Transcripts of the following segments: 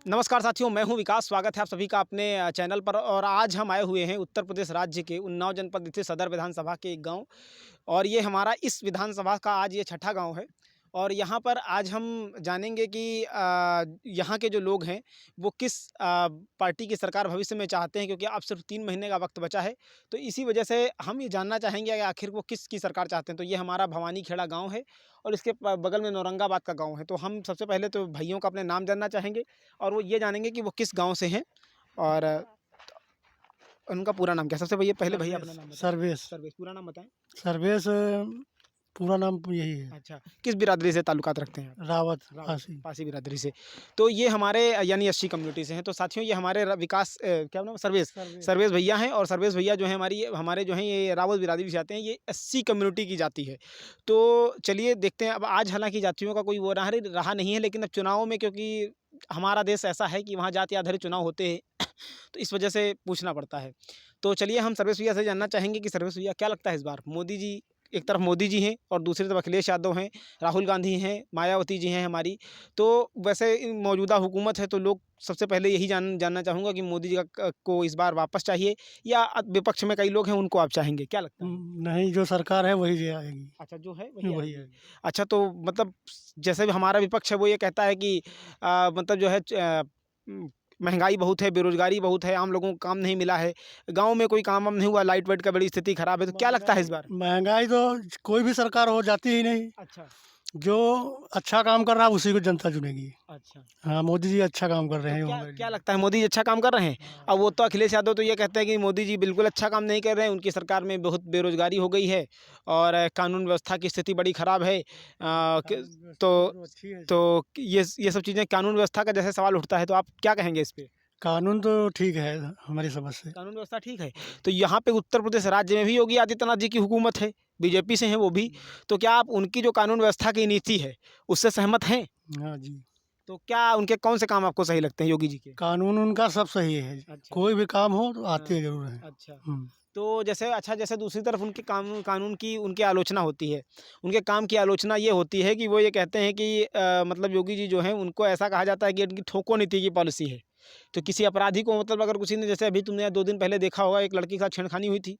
नमस्कार साथियों, मैं हूं विकास। स्वागत है आप सभी का अपने चैनल पर। और आज हम आए हुए हैं उत्तर प्रदेश राज्य के उन्नाव जनपद स्थित सदर विधानसभा के एक गांव। और ये हमारा इस विधानसभा का आज ये छठा गांव है। और यहाँ पर आज हम जानेंगे कि यहाँ के जो लोग हैं वो किस पार्टी की सरकार भविष्य में चाहते हैं, क्योंकि अब सिर्फ 3 महीने का वक्त बचा है। तो इसी वजह से हम ये जानना चाहेंगे कि आखिर वो किस की सरकार चाहते हैं। तो ये हमारा भवानी खेड़ा गाँव है और इसके बगल में नौरंगाबाद का गाँव है। तो हम सबसे पहले तो भाइयों का अपने नाम जानना चाहेंगे और वो ये जानेंगे कि वो किस गाँव से हैं और उनका पूरा नाम क्या है। सबसे भैया पहले भैया अपना नाम बताएं। सर्वेश सर्वेश, पूरा नाम बताएं। सर्वेश पूरा नाम यही है। अच्छा, किस बिरादरी से ताल्लुकात रखते हैं आप? रावत रावत, फांसी। पासी बिरादरी से। तो ये हमारे यानी एससी कम्युनिटी से हैं। तो साथियों, ये हमारे विकास क्या नाम, सर्वेश सर्वेश भैया हैं। और सर्वेश भैया जो हैं हमारे जो हैं ये रावत बिरादरी से आते हैं। ये एससी कम्युनिटी की जाति है। तो चलिए देखते हैं। अब आज हालांकि जातियों का कोई वो रहा नहीं है, लेकिन अब चुनाव में, क्योंकि हमारा देश ऐसा है कि वहाँ जाति आधारित चुनाव होते हैं तो इस वजह से पूछना पड़ता है। तो चलिए हम सर्वेश भैया से जानना चाहेंगे कि सर्वेश भैया क्या लगता है इस बार मोदी जी, एक तरफ मोदी जी हैं और दूसरी तरफ अखिलेश यादव हैं, राहुल गांधी हैं, मायावती जी हैं हमारी। तो वैसे मौजूदा हुकूमत है तो लोग सबसे पहले यही जानना चाहूँगा कि मोदी जी को इस बार वापस चाहिए या विपक्ष में कई लोग हैं उनको आप चाहेंगे, क्या लगता है? नहीं, जो सरकार है वही आएगी। अच्छा, जो है वही वही आएगी। है। अच्छा, तो मतलब जैसे भी हमारा विपक्ष है वो ये कहता है कि मतलब जो है महंगाई बहुत है, बेरोजगारी बहुत है, आम लोगों को काम नहीं मिला है, गांव में कोई काम वाम नहीं हुआ, लाइट वाइट का बड़ी स्थिति खराब है। तो क्या लगता है इस बार? महंगाई तो कोई भी सरकार हो जाती ही नहीं। अच्छा जो अच्छा काम कर रहा है उसी को जनता चुनेगी। अच्छा। हाँ, मोदी जी अच्छा काम कर रहे तो हैं क्या हमारे क्या लिए। लगता है मोदी जी अच्छा काम कर रहे हैं? हाँ। अब वो तो अखिलेश यादव तो ये कहते हैं कि मोदी जी बिल्कुल अच्छा काम नहीं कर रहे हैं, उनकी सरकार में बहुत बेरोजगारी हो गई है और कानून व्यवस्था की स्थिति बड़ी खराब है। तो ये सब चीज़ें, कानून व्यवस्था का जैसे सवाल उठता है, तो आप क्या कहेंगे इस पे? कानून तो ठीक है हमारी समझ से। कानून व्यवस्था ठीक है। तो यहाँ पे उत्तर प्रदेश राज्य में भी योगी आदित्यनाथ जी की हुकूमत है, बीजेपी से हैं वो भी। तो क्या आप उनकी जो कानून व्यवस्था की नीति है उससे सहमत हैं? हाँ जी। तो क्या उनके कौन से काम आपको सही लगते हैं योगी जी के? कानून उनका सब सही है। अच्छा। कोई भी काम हो तो आते जरूर है। अच्छा। तो जैसे दूसरी तरफ उनके कानून कानून की उनकी आलोचना होती है। उनके काम की आलोचना ये होती है कि वो ये कहते हैं कि मतलब योगी जी जो हैं उनको ऐसा कहा जाता है कि उनकी ठोको नीति की पॉलिसी है। तो किसी अपराधी को, मतलब अगर किसी ने, जैसे अभी तुमने 2 दिन पहले देखा होगा, एक लड़की के साथ छेड़खानी हुई थी।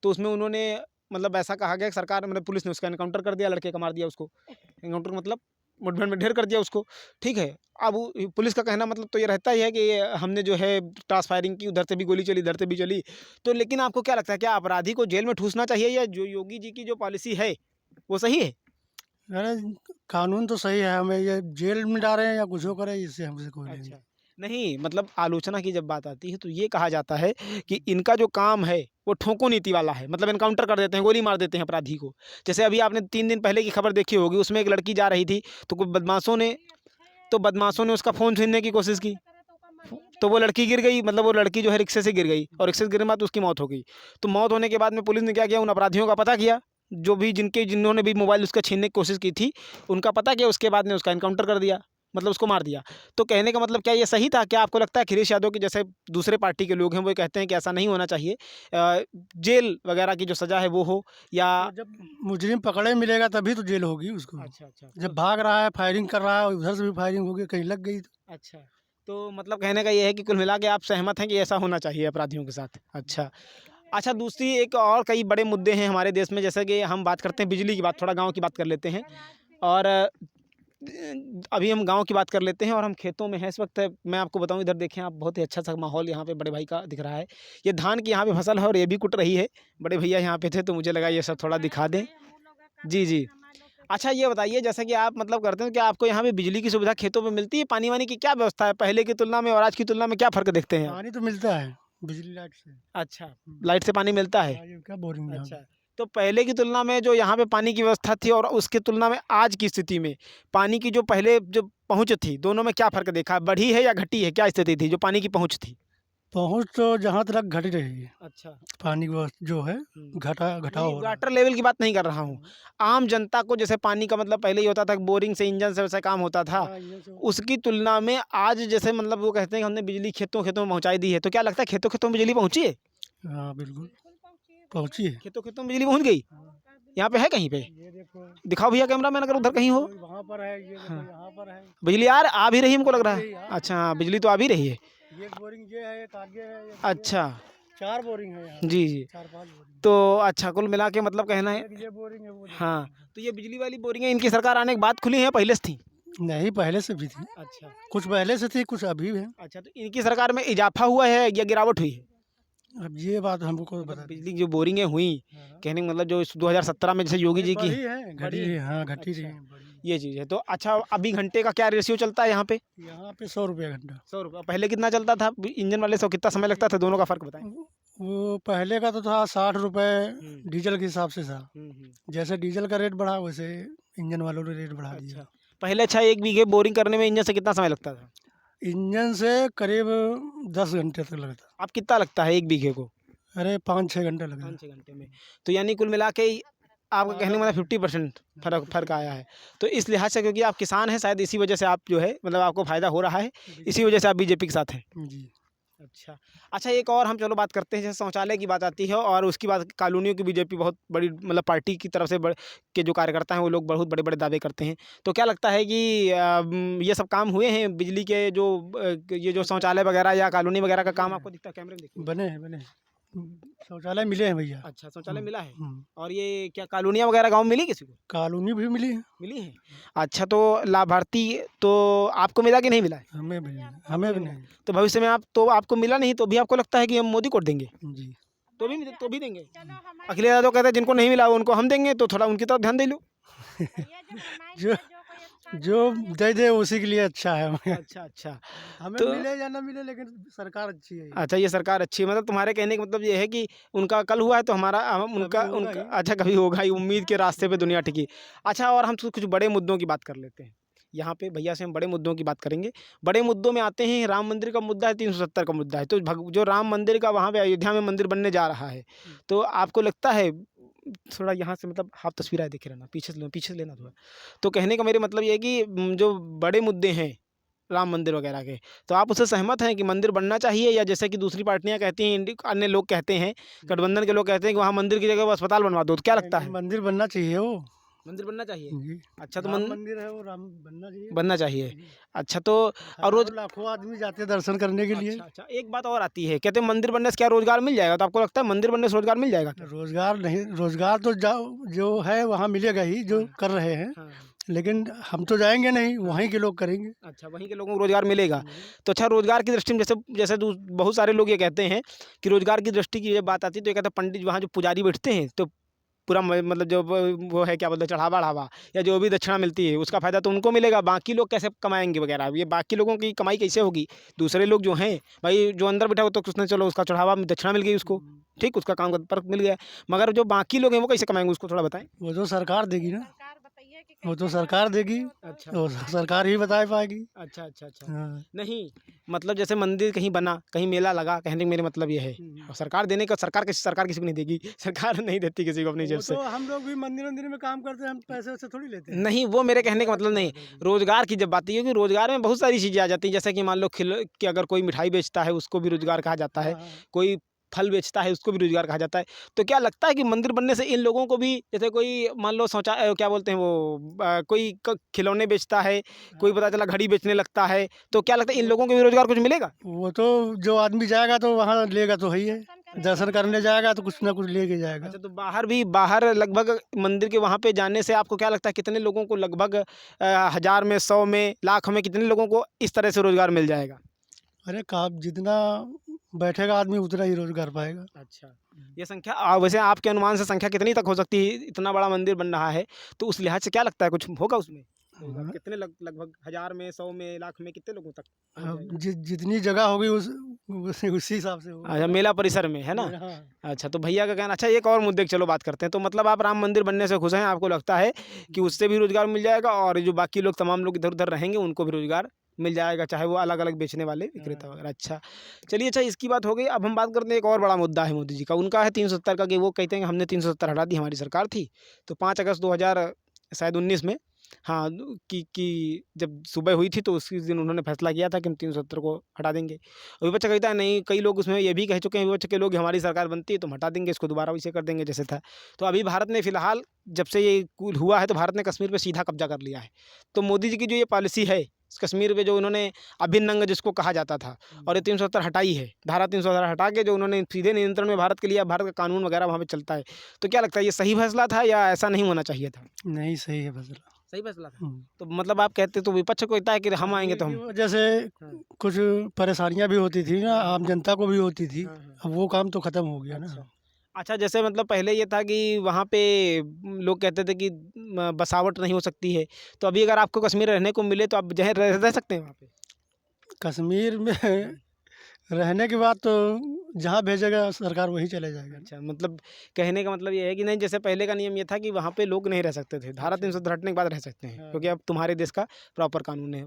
तो उसमें उन्होंने, मतलब ऐसा कहा गया कि सरकार, मतलब पुलिस ने उसका एनकाउंटर कर दिया, लड़के का मार दिया उसको। एनकाउंटर मतलब मुठभेड़ में ढेर कर दिया उसको। ठीक है। अब पुलिस का कहना मतलब तो ये रहता ही है कि हमने जो है क्रॉस फायरिंग की, उधर से भी गोली चली, इधर से भी चली। तो लेकिन आपको क्या लगता है, क्या अपराधी को जेल में ठूसना चाहिए या जो योगी जी की जो पॉलिसी है वो सही है? अरे, कानून तो सही है। हमें ये जेल में डालें या कुछ करे, इससे हमसे कोई नहीं। अच्छा। नहीं, मतलब आलोचना की जब बात आती है तो ये कहा जाता है कि इनका जो काम है वो ठोको नीति वाला है, मतलब एनकाउंटर कर देते हैं, गोली मार देते हैं अपराधी को। जैसे अभी आपने 3 दिन पहले की खबर देखी होगी, उसमें एक लड़की जा रही थी तो कुछ बदमाशों ने उसका फ़ोन छीनने की कोशिश की। तो वो लड़की गिर गई, मतलब वो लड़की जो है रिक्शे से गिर गई और रिक्शे से गिरने के बाद उसकी मौत हो गई। तो मौत होने के बाद में पुलिस ने क्या किया, उन अपराधियों का पता किया, जो भी जिन्होंने भी मोबाइल उसका छीनने की कोशिश की थी, उनका पता किया। उसके बाद में उसका एनकाउंटर कर दिया, मतलब उसको मार दिया। तो कहने का मतलब क्या ये सही था? क्या आपको लगता है अखिलेश यादव के जैसे दूसरे पार्टी के लोग हैं वो कहते हैं कि ऐसा नहीं होना चाहिए, जेल वगैरह की जो सज़ा है वो हो, या तो जब मुजरिम पकड़े मिलेगा तभी तो जेल होगी उसको। अच्छा अच्छा जब भाग रहा है, फायरिंग कर रहा है, उधर से भी फायरिंग होगी, कहीं लग गई तो। अच्छा, तो मतलब कहने का ये है कि कुल मिला के आप सहमत हैं कि ऐसा होना चाहिए अपराधियों के साथ। अच्छा। अच्छा, दूसरी एक और कई बड़े मुद्दे हैं हमारे देश में, जैसे कि हम बात करते हैं बिजली की बात, थोड़ा गाँव की बात कर लेते हैं। और अभी हम गाँव की बात कर लेते हैं और हम खेतों में हैं इस वक्त। मैं आपको बताऊं, इधर देखें आप, बहुत ही अच्छा सा माहौल यहाँ पे बड़े भाई का दिख रहा है। ये धान की यहाँ पे फसल है और ये भी कुट रही है। बड़े भैया यहाँ पे थे तो मुझे लगा ये सब थोड़ा दिखा दें। जी जी। अच्छा, ये बताइए, जैसे कि आप मतलब करते हैं कि आपको यहाँ पे बिजली की सुविधा खेतों में मिलती है, पानी वानी की क्या व्यवस्था है, पहले की तुलना में और आज की तुलना में क्या फ़र्क देखते हैं आप? पानी तो मिलता है बिजली लाइट से। अच्छा, लाइट से पानी मिलता है। हाँ, ये क्या बोरिंग यहाँ अच्छा, पे। तो पहले की तुलना में जो यहाँ पे पानी की व्यवस्था थी और उसकी तुलना में आज की स्थिति में पानी की जो पहले जो पहुँच थी, दोनों में क्या फ़र्क देखा? बढ़ी है या घटी है? क्या स्थिति थी जो पानी की पहुँच थी? पहुँच तो जहाँ तक घट रही है। अच्छा। पानी की व्यवस्था जो है घटाव नहीं, हो रहा है। वाटर लेवल की बात नहीं कर रहा हूँ। आम जनता को जैसे पानी का मतलब पहले ही होता था, बोरिंग से, इंजन से वैसा काम होता था। हाँ, ये सब। उसकी तुलना में आज जैसे मतलब वो कहते हैं कि हमने बिजली खेतों-खेतों में पहुँचाई दी है, तो क्या लगता है खेतों-खेतों में बिजली पहुँची है? हाँ, बिल्कुल पहुँची है। खेतों-खेतों में बिजली पहुँच गई? यहाँ पे है कहीं पे? ये देखो दिखाओ भैया कैमरा मैन अगर उधर कहीं हो। वहाँ पर है, ये देखो हाँ। यहाँ पर है, बिजली आ भी रही है हमको लग रहा बिजली है। आ अच्छा हाँ, बिजली तो आ भी रही है। ये एक बोरिंग ये है, एक आगे है, एक ये अच्छा। है। 4 बोरिंग है यहाँ, जी, जी। 4-5 बोरिंग। तो अच्छा कुल मिला के मतलब कहना है। एक ये बोरिंग है, वो देखो। हाँ, तो ये बिजली वाली बोरिंगें इनकी सरकार आने के बाद खुली हैं, पहले से थी? नहीं, पहले से भी थी, अच्छा। कुछ पहले से थी, कुछ अभी भी है। अच्छा, तो इनकी सरकार में इजाफा हुआ है या गिरावट हुई है? अब ये बात हमको कोई मतलब बता बिजली की जो बोरिंगें हुई, हाँ। कहने का मतलब जो 2017 में जैसे योगी जी की बढ़ी है, घटी बढ़ी है, है। हाँ घटी रही अच्छा। है, बढ़ी है। ये चीज़ है। तो अच्छा अभी घंटे का क्या रेशियो चलता है यहाँ पे? यहाँ पे 100 रुपये घंटा। 100 रुपये। पहले कितना चलता था? इंजन वाले से कितना समय लगता था? दोनों का फ़र्क बताएँ। वो पहले का तो था 60 रुपये हुँ। डीजल के हिसाब से था। हुँ। जैसे डीजल का रेट बढ़ा वैसे इंजन वालों ने रेट बढ़ा दिया। अच्छा। पहले अच्छा 1 बीघे बोरिंग करने में इंजन से कितना समय लगता था? इंजन से करीब 10 घंटे तक लगता। अब कितना लगता है 1 बीघे को? अरे 5-6 घंटे लगे। 5-6 घंटे में। तो यानी कुल मिला के आपका कहने का मतलब 50% फ़र्क आया है। तो इस लिहाज से क्योंकि आप किसान हैं शायद इसी वजह से आप जो है मतलब आपको फ़ायदा हो रहा है, इसी वजह से आप बीजेपी के साथ हैं। जी। अच्छा। अच्छा एक और हम चलो बात करते हैं जैसे शौचालय की बात आती है और उसकी बात कॉलोनियों की बीजेपी बहुत बड़ी मतलब पार्टी की तरफ से के जो कार्यकर्ता हैं वो लोग बहुत बड़े-बड़े दावे करते हैं। तो क्या लगता है कि ये सब काम हुए हैं बिजली के जो ये जो शौचालय वगैरह या कॉलोनी वगैरह का काम आपको दिखता है कैमरे में देखिए? बने हैं, बने हैं। शौचालय मिले हैं भैया। अच्छा शौचालय मिला है। हुँ। और ये क्या कॉलोनियाँ वगैरह गाँव में मिली किसी को? कॉलोनी भी मिली है। मिली हैं? अच्छा तो लाभार्थी तो आपको मिला कि नहीं मिला है? हमें भी नहीं। तो भविष्य में आप तो आपको मिला नहीं तो भी आपको लगता है कि हम मोदी को देंगे? जी। तो भी देंगे? अखिलेश यादव कहते हैं जिनको नहीं मिला उनको हम देंगे तो थोड़ा उनकी तरफ ध्यान दे लो। जो जो दे दे उसी के लिए अच्छा है हमें। अच्छा। हमें तो मिले या ना मिले लेकिन सरकार अच्छी है। अच्छा ये सरकार अच्छी है मतलब तुम्हारे कहने का मतलब ये है कि उनका कल हुआ है तो हमारा हम उनका होगा उनका ही। अच्छा कभी होगा ही उम्मीद के रास्ते पे दुनिया टिकी। अच्छा और हम कुछ बड़े मुद्दों की बात कर लेते हैं। यहाँ पे भैया से हम बड़े मुद्दों की बात करेंगे। बड़े मुद्दों में आते हैं राम मंदिर का मुद्दा है 370 का मुद्दा है। तो जो राम मंदिर का वहाँ पे अयोध्या में मंदिर बनने जा रहा है तो आपको लगता है थोड़ा यहाँ से मतलब हाफ तस्वीर आए देखे रहना पीछे से लेना थोड़ा। तो कहने का मेरे मतलब ये है कि जो बड़े मुद्दे हैं राम मंदिर वगैरह के तो आप उससे सहमत हैं कि मंदिर बनना चाहिए या जैसे कि दूसरी पार्टियां कहती हैं अन्य लोग कहते हैं गठबंधन के लोग कहते हैं कि वहाँ मंदिर की जगह वो अस्पताल बनवा दो तो क्या लगता है? मंदिर बनना चाहिए वो। मंदिर बनना चाहिए। जी। अच्छा तो राम मंदिर है वो, राम बनना चाहिए। बनना चाहिए। जी। अच्छा तो और रोज लाखों आदमी जाते हैं दर्शन करने के लिए। अच्छा एक बात और आती है कहते हैं मंदिर बनने से क्या रोजगार मिल जाएगा तो आपको लगता है मंदिर बनने से रोजगार मिल जाएगा क्या? रोजगार नहीं, रोजगार तो जो है वहाँ मिलेगा ही जो कर रहे हैं। हाँ। लेकिन हम तो जाएंगे नहीं, वहीं के लोग करेंगे। अच्छा वहीं के लोगों को रोजगार मिलेगा। तो अच्छा रोजगार की दृष्टि में जैसे बहुत सारे लोग ये कहते हैं कि रोजगार की दृष्टि की जब बात आती है तो ये कहते हैं पंडित वहाँ जो पुजारी बैठते हैं तो पूरा मतलब जो वो है क्या बोलते हैं चढ़ावा बढ़ावा या जो भी दक्षिणा मिलती है उसका फ़ायदा तो उनको मिलेगा बाकी लोग कैसे कमाएंगे वगैरह ये बाकी लोगों की कमाई कैसे होगी? दूसरे लोग जो हैं भाई जो अंदर बैठा हो तो उसने चलो उसका चढ़ावा दक्षिणा मिल गई उसको ठीक उसका काम का परक मिल गया मगर जो बाकी लोग हैं वो कैसे कमाएंगे उसको थोड़ा बताएं। वो तो सरकार देगी ना, वो तो सरकार देगी। अच्छा वो सरकार ही बता पाएगी। अच्छा हाँ। नहीं मतलब जैसे मंदिर कहीं बना कहीं मेला लगा कहने का मेरे मतलब ये है और सरकार देने का सरकार किसी को नहीं देगी सरकार नहीं देती किसी को अपनी जेब से। तो हम लोग भी मंदिर में काम करते हैं, हम पैसे वैसे थोड़ी लेते हैं। नहीं वो मेरे कहने का मतलब नहीं रोजगार की जब बात है कि रोजगार में बहुत सारी चीज़ें आ जाती हैं जैसे कि मान लो कि अगर कोई मिठाई बेचता है उसको भी रोजगार कहा जाता है कोई फल बेचता है उसको भी रोजगार कहा जाता है। तो क्या लगता है कि मंदिर बनने से इन लोगों को भी जैसे कोई मान लो क्या बोलते हैं वो कोई खिलौने बेचता है कोई पता चला घड़ी बेचने लगता है तो क्या लगता है इन लोगों को भी रोजगार कुछ मिलेगा? वो तो जो आदमी जाएगा तो वहाँ लेगा तो है ही है, दर्शन करने जाएगा तो कुछ ना कुछ लेके जाएगा। अच्छा तो बाहर लगभग मंदिर के वहाँ पे जाने से आपको क्या लगता है कितने लोगों को लगभग 1000 में 100 में लाख में कितने लोगों को इस तरह से रोजगार मिल जाएगा? अरे जितना बैठेगा आदमी उतना ही रोजगार पाएगा। अच्छा ये संख्या वैसे आपके अनुमान से संख्या कितनी तक हो सकती है? इतना बड़ा मंदिर बन रहा है तो उस लिहाज से क्या लगता है कुछ होगा उसमें कितने लगभग 1000 में 100 में लाख में कितने लोगों तक? जितनी जगह होगी उसी हिसाब से होगा। अच्छा मेला परिसर में है ना। अच्छा तो भैया का कहना अच्छा एक और मुद्दे की चलो बात करते हैं तो मतलब आप राम मंदिर बनने से खुश हैं आपको लगता है कि उससे भी रोजगार मिल जाएगा और जो बाकी लोग तमाम लोग इधर उधर रहेंगे उनको भी रोजगार मिल जाएगा चाहे वो अलग अलग बेचने वाले विक्रेता वगैरह। अच्छा चलिए अच्छा इसकी बात हो गई अब हम बात करते हैं एक और बड़ा मुद्दा है मोदी जी का उनका है 370 का कि वो कहते हैं कि हमने 370 हटा दी हमारी सरकार थी तो 5 अगस्त 2019 में हाँ, कि जब सुबह हुई थी तो उसी दिन उन्होंने फैसला किया था कि हम 370 को हटा देंगे। और विपक्ष कहता है नहीं, कई लोग उसमें ये भी कह चुके हैं विपक्ष के लोग, हमारी सरकार बनती है तो हम हटा देंगे, इसको दोबारा वैसे कर देंगे जैसे था। तो अभी भारत ने फिलहाल जब से ये कूल हुआ है तो भारत ने कश्मीर पे सीधा कब्जा कर लिया है। तो मोदी जी की जो ये पॉलिसी है कश्मीर पे, जो उन्होंने अभिन्न अंग जिसको कहा जाता था, और ये 370 हटाई है, धारा 370 हटा के जो उन्होंने सीधे नियंत्रण में भारत के लिया, भारत का कानून वगैरह वहाँ पे चलता है। तो क्या लगता है ये सही फैसला था या ऐसा नहीं होना चाहिए था? नहीं सही है फैसला। सही फैसला था। हम्म। तो मतलब आप कहते तो विपक्ष को कहता है कि हम आएंगे तो की हम। वजह से हाँ। कुछ परेशानियां भी होती थी ना, आम जनता को भी होती थी। हाँ, हाँ। अब वो काम तो खत्म हो गया ना। अच्छा। अच्छा, जैसे मतलब पहले ये था कि वहाँ पे लोग कहते थे कि बसावट नहीं हो सकती है, तो अभी अगर आपको कश्मीर रहने को मिले तो आप जहाँ रह सकते हैं वहाँ पे? कश्मीर में रहने के बाद तो जहाँ भेजेगा सरकार वहीं चले जाएगा। अच्छा, मतलब कहने का मतलब ये है कि नहीं, जैसे पहले का नियम ये था कि वहाँ पे लोग नहीं रह सकते थे, धारा 370 हटने के बाद रह सकते हैं, क्योंकि अब तुम्हारे देश का प्रॉपर कानून है।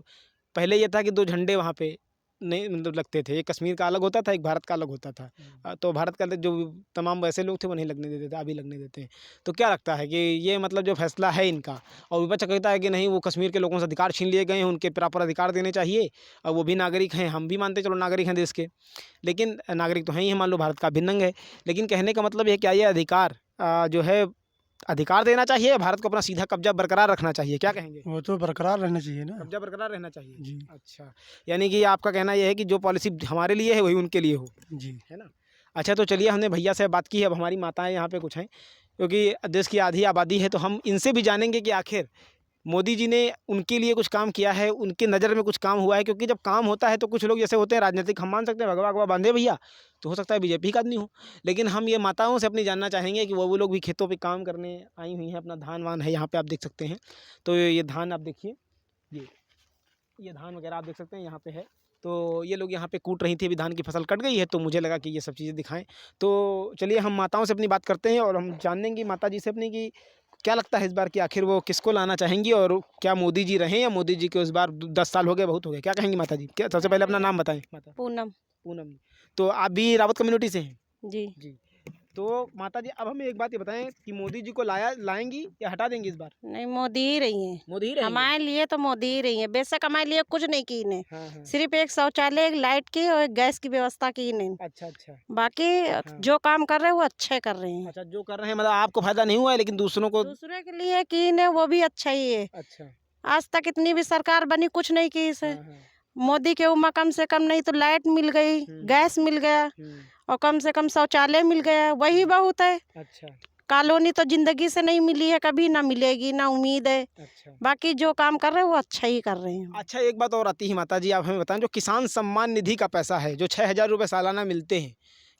पहले ये था कि 2 झंडे वहाँ पे नहीं मतलब लगते थे, एक कश्मीर का अलग होता था, एक भारत का अलग होता था। तो भारत का जो तमाम वैसे लोग थे वो नहीं लगने देते थे, अभी लगने देते हैं। तो क्या लगता है कि ये मतलब जो फैसला है इनका, और विपक्ष कहता है कि नहीं, वो कश्मीर के लोगों से अधिकार छीन लिए गए हैं, उनके प्रॉपर अधिकार देने चाहिए, और वो भी नागरिक हैं, हम भी मानते चलो नागरिक हैं देश के, लेकिन नागरिक तो हैं ही, मान लो भारत का अभिन्न अंग है। लेकिन कहने का मतलब है क्या ये अधिकार जो है अधिकार देना चाहिए या भारत को अपना सीधा कब्जा बरकरार रखना चाहिए, क्या कहेंगे? वो तो बरकरार रहना चाहिए ना। कब्जा बरकरार रहना चाहिए। जी। अच्छा, यानी कि आपका कहना ये है कि जो पॉलिसी हमारे लिए है वही उनके लिए हो, जी। है ना? अच्छा, तो चलिए हमने भैया से बात की है, अब हमारी माताएं यहाँ पे कुछ हैं, क्योंकि देश की आधी आबादी है, तो हम इनसे भी जानेंगे कि आखिर मोदी जी ने उनके लिए कुछ काम किया है, उनकी नज़र में कुछ काम हुआ है, क्योंकि जब काम होता है तो कुछ लोग जैसे होते हैं राजनीतिक, हम मान सकते हैं भगवा अगवा बांधे भैया, तो हो सकता है बीजेपी का आदमी हो, लेकिन हम ये माताओं से अपनी जानना चाहेंगे कि वो लोग भी खेतों पे काम करने आई हुई हैं, अपना धान वान है यहाँ पे आप देख सकते हैं। तो ये धान आप देखिए, ये धान वगैरह आप देख सकते हैं यहाँ पे है। तो ये लोग यहाँ पे कूट रही थी, अभी धान की फसल कट गई है, तो मुझे लगा कि ये सब चीज़ें दिखाएं। तो चलिए हम माताओं से अपनी बात करते हैं और हम जानेंगे माता जी से अपनी कि क्या लगता है इस बार कि आखिर वो किसको लाना चाहेंगी, और क्या मोदी जी रहें या मोदी जी के इस बार 10 साल हो गए, बहुत हो गए, क्या कहेंगी माता जी? क्या सबसे पहले अपना नाम बताएं माता? पूनम। पूनम जी। तो आप भी रावत कम्युनिटी से हैं? जी। जी। तो माता जी अब हमें एक बात ये बताएं कि मोदी जी को लाएंगी या हटा देंगी इस बार? नहीं, मोदी ही रही है। मोदी ही रहेंगे? हमारे लिए तो मोदी ही रही है। बेशक हमारे लिए कुछ नहीं की इन्हें, हाँ, हाँ। सिर्फ एक शौचालय, एक लाइट की और एक गैस की व्यवस्था की इन्हें। अच्छा, अच्छा। बाकी जो काम कर रहे हैं वो अच्छे कर रहे हैं। अच्छा, जो कर रहे हैं मतलब आपको फायदा नहीं हुआ है, लेकिन दूसरों को। दूसरे के लिए की इन्हें, वो भी अच्छा ही है। अच्छा। आज तक इतनी भी सरकार बनी, कुछ नहीं की इसे। हाँ, हाँ। मोदी के उम्र कम से कम नहीं तो लाइट मिल गई, गैस मिल गया, और कम से कम शौचालय मिल गया, वही बहुत है। अच्छा। कॉलोनी तो जिंदगी से नहीं मिली है, कभी ना मिलेगी, ना उम्मीद है। अच्छा। बाकी जो काम कर रहे हैं वो अच्छा ही कर रहे हैं। अच्छा, एक बात और आती है माता जी, आप हमें बताएं, जो किसान सम्मान निधि का पैसा है, जो 6,000 रुपये सालाना मिलते हैं,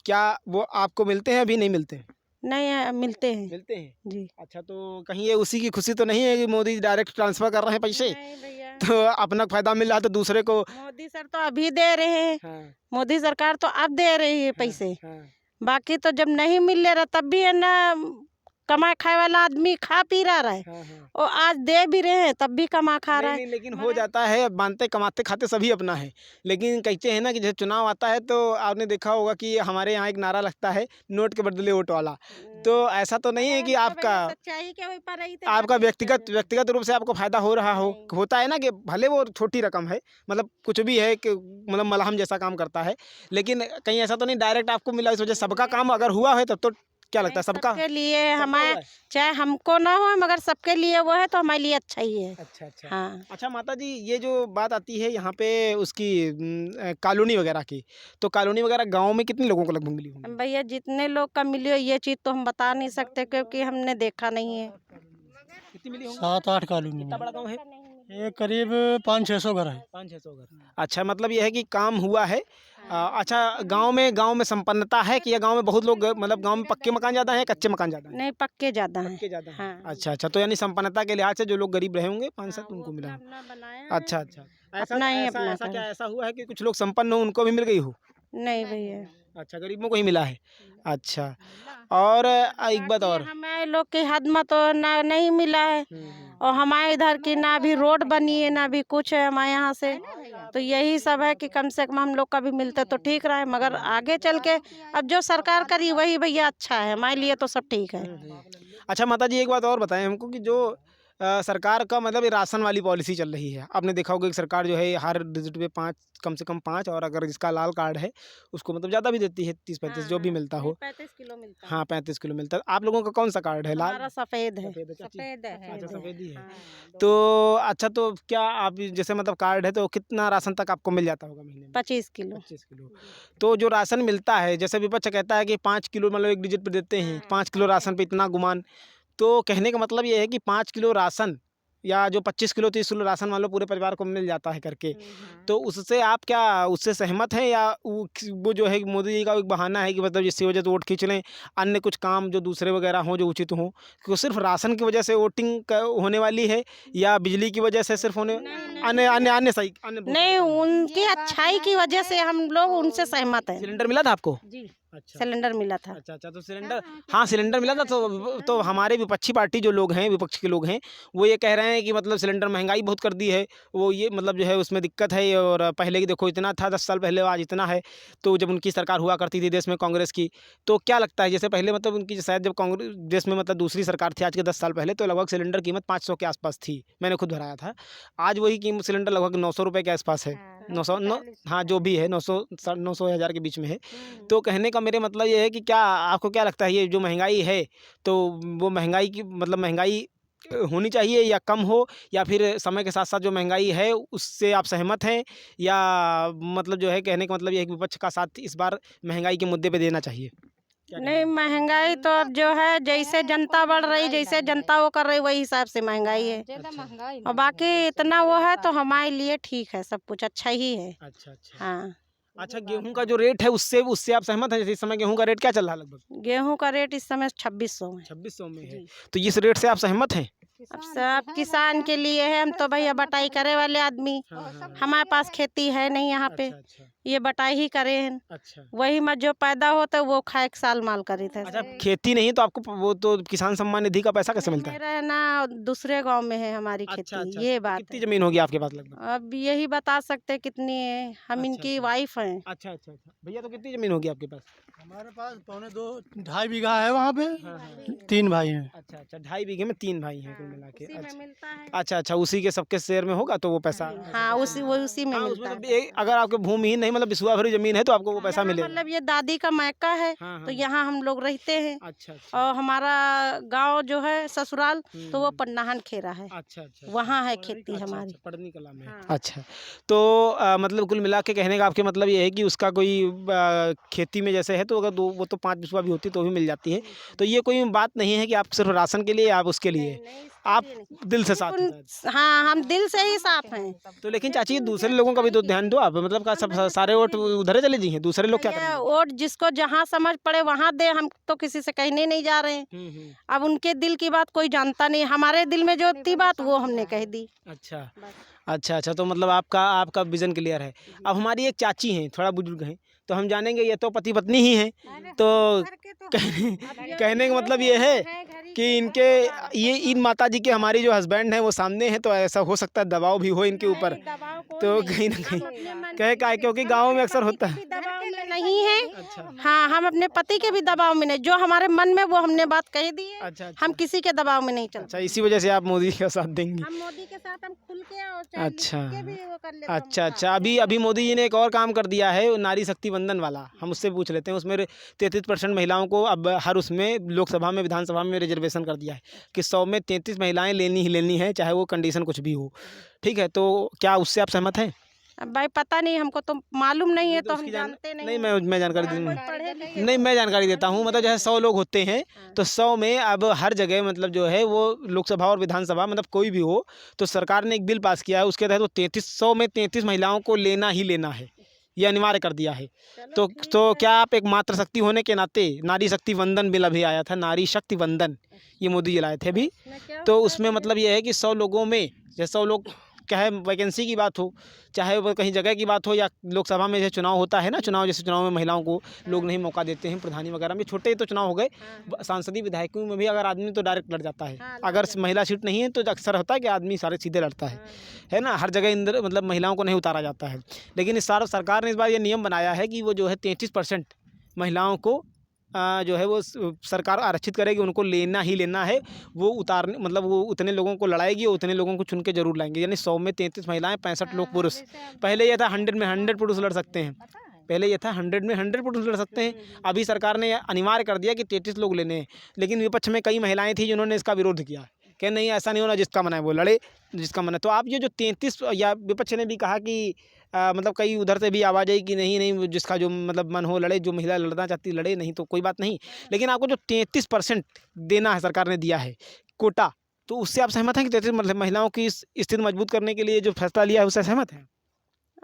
क्या वो आपको मिलते हैं, अभी नहीं मिलते हैं? नहीं मिलते हैं। मिलते हैं। जी। अच्छा, तो कहीं ये उसी की खुशी तो नहीं है कि मोदी डायरेक्ट ट्रांसफर कर रहे हैं पैसे, नहीं भैया, तो अपना फायदा मिल रहा है तो दूसरे को। मोदी सर तो अभी दे रहे हैं। हाँ, मोदी सरकार तो अब दे रही है पैसे। हाँ। बाकी तो जब नहीं मिल रहा तब भी है ना, कमाए खाए वाला आदमी खा पी रहा है, हाँ, हाँ। और आज दे भी रहे हैं तब भी कमा खा रहा नहीं, है। नहीं, लेकिन हो जाता है, मानते कमाते खाते सभी अपना है, लेकिन कहते हैं ना कि जैसे चुनाव आता है तो आपने देखा होगा कि हमारे यहाँ एक नारा लगता है, नोट के बदले वोट वाला। तो ऐसा तो नहीं है कि आपका सच्चाई के ऊपर रही थे, आपका व्यक्तिगत रूप से आपको फायदा हो रहा हो, होता है ना कि भले वो छोटी रकम है, मतलब कुछ भी है कि मतलब मलहम जैसा काम करता है, लेकिन कहीं ऐसा तो नहीं डायरेक्ट आपको मिला, इस वजह सबका काम अगर हुआ है तब तो क्या लगता है सबका सबके लिए, सबका हमारे हुआ है? चाहे हमको ना हो मगर सबके लिए वो है तो हमारे लिए अच्छा ही है। अच्छा, अच्छा। हाँ। अच्छा माता जी, ये जो बात आती है यहाँ पे उसकी कॉलोनी वगैरह की, तो कॉलोनी वगैरह गांव में कितने लोगों को लगभग मिली होंगी? भैया जितने लोग का मिली हो ये चीज़ तो हम बता नहीं सकते, क्योंकि हमने देखा नहीं है। कितनी मिली होंगी? 7-8 कॉलोनी कितना में बड़ा गांव है? ये करीब 500-600 घर है। 500-600 घर। अच्छा, मतलब ये है कि काम हुआ है। अच्छा, गांव में संपन्नता है कि या गांव में बहुत लोग, मतलब गांव में पक्के मकान ज़्यादा हैं, कच्चे मकान ज़्यादा हैं? नहीं, पक्के ज़्यादा हैं। पक्के ज़्यादा हैं। हाँ। अच्छा, अच्छा, तो यानी संपन्नता के लिहाज से जो लोग गरीब रहे होंगे 5-7 हाँ, वो उनको मिला अपना हो। अपना बनाया है। अच्छा, अच्छा। ऐसा अपना ही ऐसा अपना ऐसा करा। क्या ऐसा हुआ है कि कुछ लोग संपन्न हो उनको भी मिल गई हो? नहीं भैया। अच्छा, गरीबों को ही मिला है। अच्छा, और एक बात और। हमारे लोग के हद में तो ना नहीं मिला है, हम्म, और हमारे इधर की ना भी रोड बनी है ना भी कुछ है हमारे यहाँ से। तो यही सब है कि कम से कम हम लोग का भी मिलता तो ठीक रहा है, मगर आगे चल के अब जो सरकार करी वही भैया अच्छा है, हमारे लिए तो सब ठीक है। अच्छा माता जी, एक बात और बताएं हमको कि जो सरकार का मतलब ये राशन वाली पॉलिसी चल रही है। आपने देखा होगा कि सरकार जो है हर डिजिट पे 5 कम से कम 5 और अगर जिसका लाल कार्ड है उसको मतलब ज़्यादा भी देती है 30-35 जो भी मिलता हो। 35 किलो मिलता है। हाँ 35 किलो मिलता है। आप लोगों का कौन सा कार्ड है? लाल हमारा सफ़ेद है। सफ़ेद है चाची? सफ़ेद है। अच्छा सफ़ेद ही है। हाँ, तो अच्छा तो क्या आप जैसे मतलब कार्ड है तो कितना राशन तक आपको मिल जाता होगा महीने में? 25 किलो। 25 किलो। तो जो राशन मिलता है जैसे विपक्ष कहता है कि 5 किलो मतलब एक डिजिट पे देते हैं, 5 किलो राशन पे इतना गुमान। तो कहने का मतलब ये है कि 5 किलो राशन या जो 25 किलो 30 किलो राशन मान लो पूरे परिवार को मिल जाता है करके। तो उससे आप क्या उससे सहमत हैं या वो जो है मोदी जी का एक बहाना है कि मतलब जिसकी वजह से वोट खींच लें, अन्य कुछ काम जो दूसरे वगैरह हों जो उचित हों, कि सिर्फ राशन की वजह से वोटिंग होने वाली है या बिजली की वजह से सिर्फ होने अन्य अन्य अन्य सही अन्य बहुत नहीं, सारे काम? उनकी अच्छाई की वजह से हम लोग उनसे सहमत हैं। सिलेंडर मिला था आपको? जी, अच्छा सिलेंडर मिला था। अच्छा तो सिलेंडर, हाँ सिलेंडर मिला था। तो हमारे विपक्षी पार्टी जो लोग हैं, विपक्ष के लोग हैं, वो ये कह रहे हैं कि मतलब सिलेंडर महंगाई बहुत कर दी है, वो ये मतलब जो है उसमें दिक्कत है। और पहले की देखो इतना था 10 साल पहले, आज इतना है। तो जब उनकी सरकार हुआ करती थी देश में कांग्रेस की, तो क्या लगता है जैसे पहले मतलब उनकी शायद जब कांग्रेस देश में मतलब दूसरी सरकार थी आज के 10 साल पहले, तो लगभग सिलेंडर कीमत 500 के आसपास थी, मैंने खुद भराया था। आज वही कीमत सिलेंडर लगभग 900 रुपये के आसपास है। 900 हाँ जो भी है 900 900 1000 के बीच में है। तो कहने का मेरे मतलब ये है कि क्या आपको क्या लगता है ये जो महंगाई है, तो वो महंगाई की मतलब महंगाई होनी चाहिए या कम हो, या फिर समय के साथ साथ जो महंगाई है उससे आप सहमत हैं, या मतलब जो है कहने का मतलब ये है कि विपक्ष का साथ इस बार महंगाई के मुद्दे पे देना चाहिए? क्या कहना नहीं, है? महंगाई तो अब जो है जैसे जनता बढ़ रही, जैसे जनता वो कर रही वही हिसाब से महंगाई है। और बाकी इतना वो है तो हमारे लिए ठीक है, सब कुछ अच्छा ही है। अच्छा हाँ, अच्छा गेहूं का जो रेट है उससे उससे आप सहमत हैं? जैसे इस समय गेहूं का रेट क्या चल रहा है? लगभग गेहूं का रेट इस समय 2600 है। 2600 में है। जी। तो इस रेट से आप सहमत हैं? अब सब किसान के लिए है, हम तो भैया बटाई करे वाले आदमी, हाँ। हमारे पास खेती है नहीं यहाँ पे, अच्छा ये बटाई ही करे हैं। अच्छा वही मत जो पैदा होता है वो खाए के साल माल करी थे। अच्छा खेती नहीं तो आपको वो तो किसान सम्मान निधि का पैसा कैसे मिलता है? मेरा ना दूसरे गांव में है हमारी खेती, ये तो बात कितनी है। जमीन होगी आपके पास लगभग? अब यही बता सकते कितनी है, हम अच्छा, इनकी अच्छा। वाइफ हैं। अच्छा भैया तो कितनी जमीन होगी आपके पास? हमारे पास 2.5 बीघा है वहाँ पे। हाँ। 3 भाई हैं। अच्छा 2.5 बीघे में 3 भाई हैं कुल मिला के। उसी में अच्छा मिलता है। अच्छा उसी के सबके शेयर में होगा तो वो पैसा। हाँ, उसी में हाँ उसमें मिलता मतलब है। अगर आपके भूमि ही नहीं मतलब बिस्वा भरी जमीन है तो आपको वो पैसा यहाँ मिलेगा। मतलब ये दादी का मायका है, तो यहाँ हम लोग रहते हैं। अच्छा और हमारा गांव जो है ससुराल, तो वो पन्नाहन खेरा है, अच्छा वहाँ है खेती हमारी। पढ़नी कला में है। हाँ। अच्छा तो मतलब कुल मिला के कहने का आपके मतलब ये है कि उसका कोई खेती में जैसे है तो अगर दो वो तो 5 बिस्वा भी होती तो भी मिल जाती है। तो ये कोई बात नहीं है कि आप सिर्फ राशन के लिए आप उसके लिए आप दिल से साथ हैं शायद। हाँ, हम दिल से ही साथ हैं। तो लेकिन चाची दूसरे लोगों का भी तो ध्यान दो आप, मतलब का सब सारे वोट उधर चले जी हैं, दूसरे लोग क्या ये करेंगे? वोट जिसको जहाँ समझ पड़े वहाँ दे, हम तो किसी से कहने नहीं जा रहे हैं। अब उनके दिल की बात कोई जानता नहीं, हमारे दिल में जो थी बात वो हमने कह दी। अच्छा तो मतलब आपका विजन क्लियर है। अब हमारी एक चाची हैं, थोड़ा बुजुर्ग हैं, तो हम जानेंगे ये तो पति पत्नी ही हैं, तो कहने का मतलब ये है कि इनके ये इन माता जी के हमारी जो हस्बैंड हैं वो सामने हैं, तो ऐसा हो सकता है दबाव भी हो इनके ऊपर, तो कहीं ना कहीं कहे का क्योंकि गाँव में अक्सर होता है। दबाव में नहीं है। हाँ, हम अपने पति के भी दबाव में नहीं, जो हमारे मन में वो हमने बात कह दी है। हम किसी के दबाव में नहीं चलते। अच्छा इसी वजह से आप मोदी का साथ देंगी? हम मोदी के साथ हम खुल के और चाहे लिख के भी वो कर लेते हैं। अच्छा अभी मोदी जी ने एक और काम कर दिया है नारी शक्ति वंदन वाला, हम उससे पूछ लेते हैं। उसमें 33% महिलाओं को अब हर उसमें लोकसभा में विधानसभा में रिजर्वेशन कर दिया है कि 100 में 33 महिलाएं लेनी ही लेनी है, चाहे वो कंडीशन कुछ भी हो। ठीक है, तो क्या उससे आप सहमत हैं? अब भाई पता नहीं, हमको तो मालूम नहीं है, तो हम उसकी जानते नहीं। नहीं मैं जानकारी दूँ। पढ़े लिखे नहीं मैं जानकारी देता हूँ, मतलब जैसे 100 लोग होते हैं तो 100 में अब हर जगह मतलब जो है वो लोकसभा और विधानसभा मतलब कोई भी हो, तो सरकार ने एक बिल पास किया है, उसके तहत वो 100 में 33 महिलाओं को लेना ही लेना है, ये अनिवार्य कर दिया है। तो क्या आप एक मातृशक्ति होने के नाते, नारी शक्ति वंदन बिल अभी आया था, नारी शक्ति वंदन, ये मोदी जी लाए थे अभी, तो उसमें मतलब ये है कि 100 लोगों में जैसे 100 लोग चाहे वैकेंसी की बात हो, चाहे वो कहीं जगह की बात हो, या लोकसभा में जैसे चुनाव होता है ना, जैसे चुनाव में महिलाओं को लोग नहीं मौका देते हैं, प्रधानी वगैरह में छोटे तो चुनाव हो गए, सांसदीय विधायकों में भी अगर आदमी तो डायरेक्ट लड़ जाता है, अगर महिला सीट नहीं है तो अक्सर होता है कि आदमी सारे सीधे लड़ता है ना, हर जगह इंदर मतलब महिलाओं को नहीं उतारा जाता है। लेकिन इस साल सरकार ने इस बार ये नियम बनाया है कि वो जो है 33% महिलाओं को जो है वो सरकार आरक्षित करेगी, उनको लेना ही लेना है। वो उतारने मतलब वो उतने लोगों को लड़ाएगी और उतने लोगों को चुन के जरूर लाएंगे। यानी 100 में 33 महिलाएं, 65 लोग पुरुष। पहले ये था 100 में 100 पुरुष लड़ सकते हैं। पहले ये था 100 में 100 पुरुष लड़ सकते हैं। अभी सरकार ने अनिवार्य कर दिया कि 33 लोग लेने हैं। लेकिन विपक्ष में कई महिलाएं थी जिन्होंने इसका विरोध किया कि नहीं, ऐसा नहीं होना, जिसका मन है वो लड़े, जिसका मन है। तो आप ये जो 33 या विपक्ष ने भी कहा कि मतलब कई उधर से भी आवाज़ आई कि नहीं नहीं, जिसका जो मतलब मन हो लड़े, जो महिला लड़ना चाहती लड़े, नहीं तो कोई बात नहीं। लेकिन आपको जो 33% देना है, सरकार ने दिया है कोटा, तो उससे आप सहमत हैं कि 33 मतलब महिलाओं की स्थिति मजबूत करने के लिए जो फैसला लिया है उससे सहमत हैं?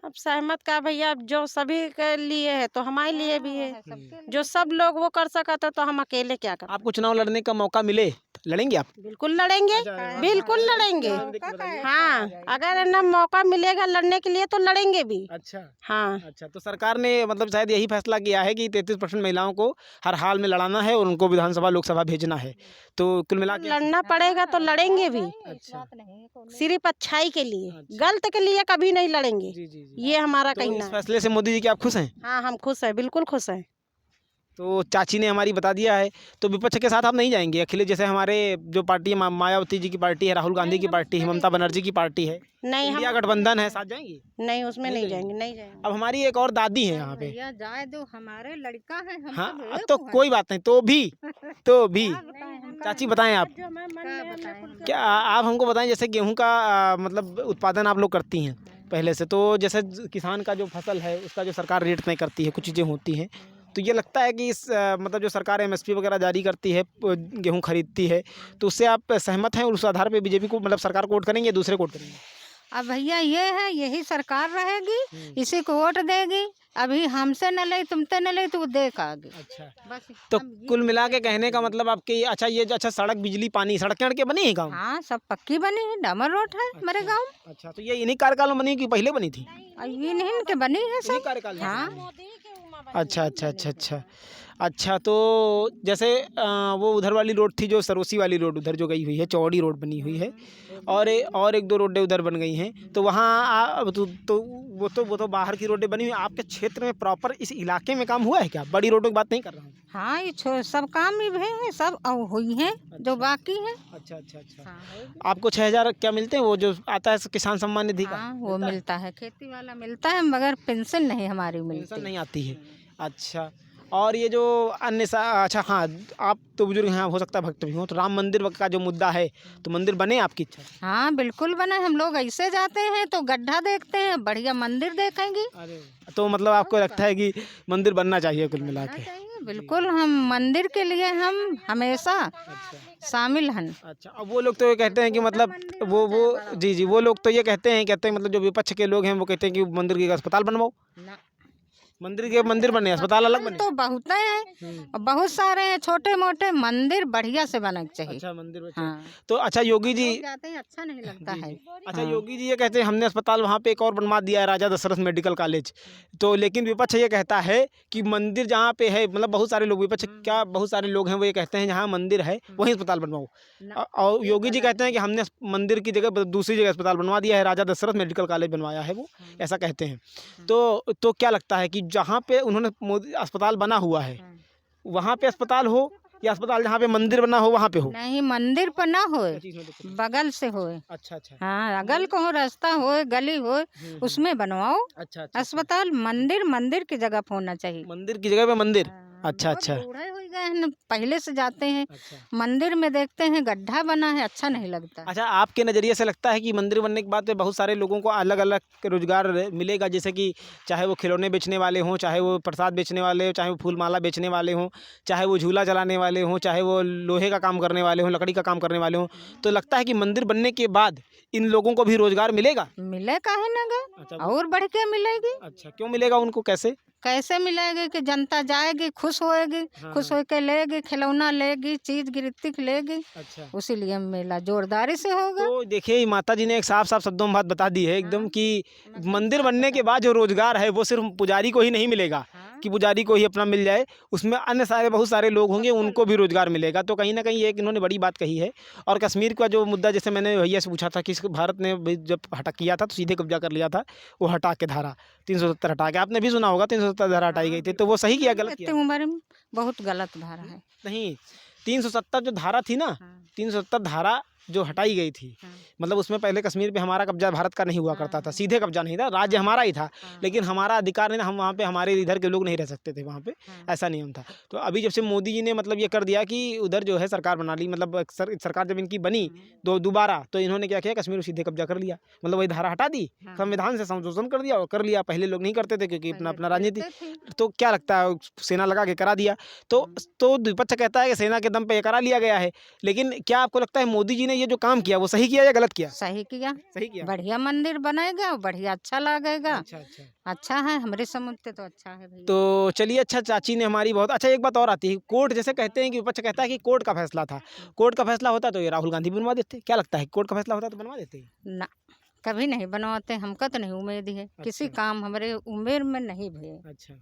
अब सहमत का भैया, अब जो सभी के लिए है तो हमारे लिए भी है। जो सब लोग वो कर सकते तो हम अकेले क्या कर। आपको चुनाव लड़ने का मौका मिले, लड़ेंगे आप? बिल्कुल लड़ेंगे, बिल्कुल लड़ेंगे। हाँ, अगर ना मौका मिलेगा लड़ने के लिए तो लड़ेंगे भी। अच्छा हाँ, अच्छा। तो सरकार ने मतलब शायद यही फैसला किया है कि 33% महिलाओं को हर हाल में लड़ाना है और उनको विधानसभा लोकसभा भेजना है। तो कुल मिला के लड़ना पड़ेगा तो लड़ेंगे भी, अच्छा सिर्फ अच्छाई के लिए, गलत के लिए कभी नहीं लड़ेंगे। जी जी जी। ये हमारा तो कहना इस है। फैसले से मोदी जी के आप खुश हैं? हाँ, हम खुश हैं, बिल्कुल खुश हैं। तो चाची ने हमारी बता दिया है। तो विपक्ष के साथ आप नहीं जाएंगे? अखिलेश जैसे हमारे जो पार्टी है, मायावती जी की पार्टी है, राहुल गांधी की पार्टी है, ममता बनर्जी की पार्टी है, नहीं, हम इंडिया गठबंधन है, साथ जाएंगी? नहीं, उसमें नहीं जाएंगे, नहीं जाएंगे। अब हमारी एक और दादी है यहाँ पे। भैया जाए दो, हमारे लड़का है, हम हाँ, सब एक तो हैं। कोई बात नहीं, तो भी चाची बताएं आप, क्या बताएं? क्या आप हमको बताएं, जैसे गेहूं का मतलब उत्पादन आप लोग करती हैं पहले से, तो जैसे किसान का जो फसल है उसका जो सरकार रेट तय करती है, कुछ चीज़ें होती हैं, तो ये लगता है कि इस मतलब जो सरकार MSP वगैरह जारी करती है, गेहूं खरीदती है, तो उससे आप सहमत हैं और उस आधार पे बीजेपी को मतलब सरकार को वोट करेंगे या दूसरे को वोट करेंगे? अब भैया ये है, यही सरकार रहेगी, इसी को वोट देगी। अभी हमसे न ले, तुमसे न ले, तो वो देख आगे। अच्छा। बस तो हम ये- कुल मिला के कहने का मतलब आपकी, अच्छा ये जो अच्छा सड़क, बिजली, पानी, सड़कें वड़कें बनी है गाँव? हाँ, सब पक्की बनी है, डामर रोड है हमारे गाँव। अच्छा, तो ये इन्हीं कार्यकाल में बनी कि पहले बनी थी? ये नहीं के बनी है इन्हीं सब। कार्यकाल में? हाँ, अच्छा अच्छा अच्छा अच्छा अच्छा। तो जैसे वो उधर वाली रोड थी, जो सरोसी वाली रोड उधर जो गई हुई है, चौड़ी रोड बनी हुई है, और एक दो रोडें उधर बन गई हैं, तो वहाँ वो तो बाहर की रोडें बनी हुई हैं। आपके क्षेत्र में प्रॉपर इस इलाके में काम हुआ है क्या? बड़ी रोडों की बात नहीं कर रहा हूँ। हाँ, ये सब काम ही है, सब हुई है जो बाकी है। अच्छा अच्छा अच्छा। हाँ, होगी। आपको 6,000 क्या मिलते हैं? वो जो आता है किसान सम्मान निधि का? हाँ, वो मिलता है, खेती वाला मिलता है, मगर पेंशन नहीं हमारी पेंशन मिलती। नहीं आती है? अच्छा। और ये जो अन्य अच्छा, हाँ, आप तो बुजुर्ग हैं, हो सकता है भक्त भी हो, तो राम मंदिर का जो मुद्दा है, तो मंदिर बने, आपकी इच्छा? हाँ, बिल्कुल बना। हम लोग ऐसे जाते हैं तो गड्ढा देखते हैं, बढ़िया मंदिर देखेंगे। अरे, तो मतलब आपको लगता है कि मंदिर बनना चाहिए कुल मिला के? चाहिए, बिल्कुल। हम मंदिर के लिए हम हमेशा शामिल हैं। अच्छा। अब वो लोग तो ये कहते हैं कि मतलब वो जी जी, वो लोग तो ये कहते हैं मतलब जो विपक्ष के लोग हैं वो कहते हैं कि मंदिर के अस्पताल बनवाओ, मंदिर बने, अस्पताल अलग बने। तो बहुत हैं, बहुत सारे हैं, छोटे मोटे मंदिर बढ़िया से बनना चाहिए। अच्छा, मंदिर बचे। हाँ, तो अच्छा योगी जी, लोग जाते हैं, अच्छा नहीं लगता है। अच्छा योगी जी ये कहते हैं हमने अस्पताल वहाँ पे एक और बनवा दिया है, राजा दशरथ मेडिकल कॉलेज। तो लेकिन विपक्ष ये कहता है कि मंदिर जहाँ पे है, मतलब बहुत सारे लोग, विपक्ष क्या बहुत सारे लोग हैं वो ये कहते हैं जहाँ मंदिर है वहीं अस्पताल बनवाओ, और योगी जी कहते हैं कि हमने मंदिर की जगह दूसरी जगह अस्पताल बनवा दिया है, राजा दशरथ मेडिकल कॉलेज बनवाया है वो, ऐसा कहते हैं। तो क्या लगता है कि जहाँ पे उन्होंने मोदी अस्पताल बना हुआ है वहाँ पे अस्पताल हो, या अस्पताल जहाँ पे मंदिर बना हो वहाँ पे हो? नहीं, मंदिर पर ना होए, बगल से होए। अच्छा अच्छा। हाँ, अगल को हो, रास्ता होए, गली होए, उसमें बनवाओ अच्छा अच्छा। अस्पताल। मंदिर की जगह पे होना चाहिए। मंदिर की जगह पे मंदिर? अच्छा बहुत अच्छा बूढ़े हो गए हैं, पहले से जाते हैं अच्छा। मंदिर में, देखते हैं गड्ढा बना है, अच्छा नहीं लगता। अच्छा, आपके नज़रिए से लगता है कि मंदिर बनने के बाद में बहुत सारे लोगों को अलग अलग रोजगार मिलेगा, जैसे कि चाहे वो खिलौने बेचने वाले हों, चाहे वो प्रसाद बेचने वाले हों, चाहे वो फूल माला बेचने वाले हों, चाहे वो झूला चलाने वाले हों, चाहे वो लोहे का काम करने वाले हों, लकड़ी का काम करने वाले हों, तो लगता है कि मंदिर बनने के बाद इन लोगों को भी रोजगार मिलेगा? मिले काहे न गा, अच्छा और बढ़ के मिलेगी। अच्छा, क्यों मिलेगा उनको, कैसे? कैसे मिलेगी कि जनता जाएगी, खुश होएगी, खुश होके लेगी, खिलौना लेगी, चीज गिरती लेगी, अच्छा। उसी लिए मेला जोरदारी से होगा। तो देखिए माता जी ने एक साफ साफ शब्दों में बात बता दी है एकदम कि मंदिर बनने के बाद जो रोजगार है वो सिर्फ पुजारी को ही नहीं मिलेगा, कि पुजारी को ही अपना मिल जाए, उसमें अन्य सारे बहुत सारे लोग होंगे, उनको भी रोजगार मिलेगा। तो कहीं ना कहीं एक इन्होंने बड़ी बात कही है। और कश्मीर का जो मुद्दा, जैसे मैंने भैया से पूछा था कि भारत ने जब हटा किया था तो सीधे कब्जा कर लिया था, वो हटा के धारा 370 हटा के, आपने भी सुना होगा 370 धारा हटाई गई थी, तो वो सही किया गलत इतनी किया? उम्र में बहुत गलत धारा है। नहीं, 370 जो धारा थी ना, 370 धारा जो हटाई गई थी, मतलब उसमें पहले कश्मीर पे हमारा कब्जा भारत का नहीं हुआ करता था, सीधे कब्जा नहीं था, राज्य हमारा ही था, लेकिन हमारा अधिकार नहीं था, हम वहाँ पे, हमारे इधर के लोग नहीं रह सकते थे वहाँ पे, ऐसा नियम था। तो अभी जब से मोदी जी ने मतलब ये कर दिया कि उधर जो है सरकार बना ली, मतलब सरकार जब इनकी बनी दोबारा, तो इन्होंने क्या किया, कश्मीर में सीधे कब्जा कर लिया, मतलब वही धारा हटा दी, संविधान से संशोधन कर दिया और कर लिया। पहले लोग नहीं करते थे क्योंकि अपना अपना राजनीति, तो क्या लगता है, सेना लगा के करा दिया। तो विपक्ष कहता है कि सेना के दम पे ये करा लिया गया है, लेकिन क्या आपको लगता है मोदी जी ने ये जो काम किया वो सही किया या गलत किया? सही किया, सही किया। बढ़िया मंदिर बनेगा और बढ़िया अच्छा लगेगा। अच्छा अच्छा। अच्छा है, हमारे समझ से तो अच्छा है भैया। तो चलिए, अच्छा, चाची ने हमारी बहुत अच्छा, एक बात और आती है, कोर्ट जैसे कहते हैं कि विपक्ष कहता है कि कोर्ट का फैसला था, कोर्ट का फैसला होता तो ये राहुल गांधी बनवा देते, क्या लगता है, कोर्ट का फैसला होता तो बनवा देते? ना, कभी नहीं बनवाते, हमको तो नहीं उम्मीद है, किसी काम हमारे उम्र में नहीं भे। अच्छा,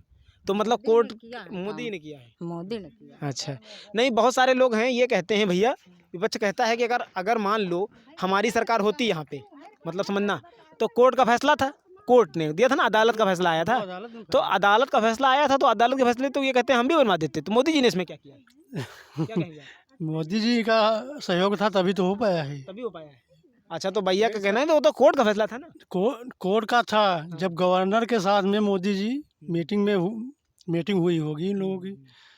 तो मतलब कोर्ट किया है मोदी काम। ने किया है? मोदी ने किया। अच्छा, नहीं, बहुत सारे लोग हैं ये कहते हैं भैया, विपक्ष कहता है कि अगर मान लो हमारी सरकार होती यहाँ पे, मतलब समझना, तो कोर्ट का फैसला था, कोर्ट ने दिया था ना, अदालत का फैसला आया था, तो अदालत का फैसला आया था, तो अदालत के फैसले तो ये कहते हैं हम भी बनवा देते, तो मोदी जी ने इसमें क्या किया? क्या कहेंगे आप? मोदी जी का सहयोग था तभी तो हो पाया है। तभी हो पाया है। अच्छा, तो भैया का कहना है तो वो तो कोर्ट का फैसला था ना? कोर्ट का था, जब गवर्नर के साथ में मोदी जी मीटिंग हुई होगी इन लोगों की,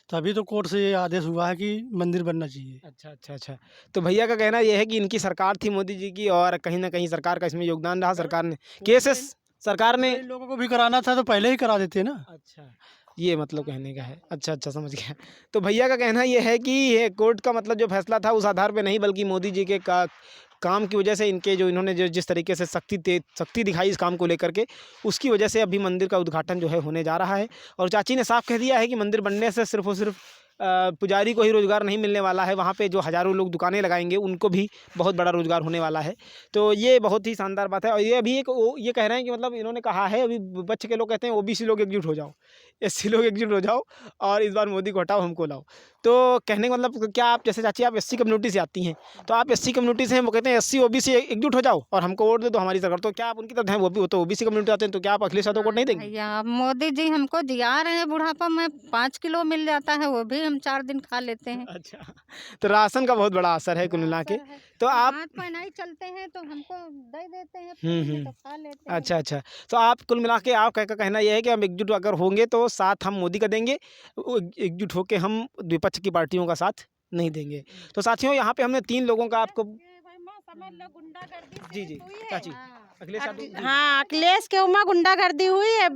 तभी तो कोर्ट से ये आदेश हुआ है कि मंदिर बनना चाहिए। अच्छा अच्छा अच्छा। तो भैया का कहना ये है कि इनकी सरकार थी मोदी जी की, और कहीं ना कहीं सरकार का इसमें योगदान रहा, सरकार ने केसेस, सरकार ने इन लोगों को भी कराना था तो पहले ही करा देते ना। अच्छा, ये मतलब कहने का है। अच्छा अच्छा, समझ गया। तो भैया का कहना ये है कि ये कोर्ट का मतलब जो फैसला था उस आधार पे नहीं, बल्कि मोदी जी के काम की वजह से, इनके जो इन्होंने जो जिस तरीके से शक्ति दिखाई इस काम को लेकर के, उसकी वजह से अभी मंदिर का उद्घाटन जो है होने जा रहा है। और चाची ने साफ कह दिया है कि मंदिर बनने से सिर्फ और सिर्फ पुजारी को ही रोज़गार नहीं मिलने वाला है, वहाँ पे जो हज़ारों लोग दुकानें लगाएंगे उनको भी बहुत बड़ा रोज़गार होने वाला है। तो ये बहुत ही शानदार बात है। और ये अभी ये कह रहे हैं कि मतलब इन्होंने कहा है, अभी विपक्ष के लोग कहते हैं ओबीसी लोग एकजुट हो जाओ, एससी लोग एकजुट हो जाओ, और इस बार मोदी को हटाओ, हमको लाओ। तो कहने का मतलब क्या, आप जैसे चाची आप एससी कम्युनिटी से आती हैं, तो आप एससी कम्युनिटी से हैं, वो कहते हैं एससी ओबीसी एकजुट हो जाओ और हमको वोट दे दो हमारी सरकार, तो क्या आप उनकी तरफ हैं? वो तो ओबीसी कम्युनिटी आते हैं, तो क्या आप अखिलेश यादव को वोट नहीं देंगे? भैया अब मोदी जी हमको दिया रहे हैं, बुढ़ापा में 5 किलो मिल जाता है, वो भी हम 4 दिन खा लेते हैं। अच्छा, तो राशन का बहुत बड़ा असर है कुल मिला के। तो आप हाथ पे नहीं चलते हैं तो हमको दे देते हैं, तो खा लेते हैं। अच्छा अच्छा, तो आप कुल मिला के आपका कहना यह है कि हम एकजुट अगर होंगे तो साथ हम मोदी का देंगे, एकजुट होकर हम विपक्ष की पार्टियों का साथ नहीं देंगे। तो साथियों, यहाँ पे हमने 3 लोगों का आपको, जी जी चाची, अखिलेश यादव जी। हाँ, अखिलेश के उमा गुंडागर्दी हुई है,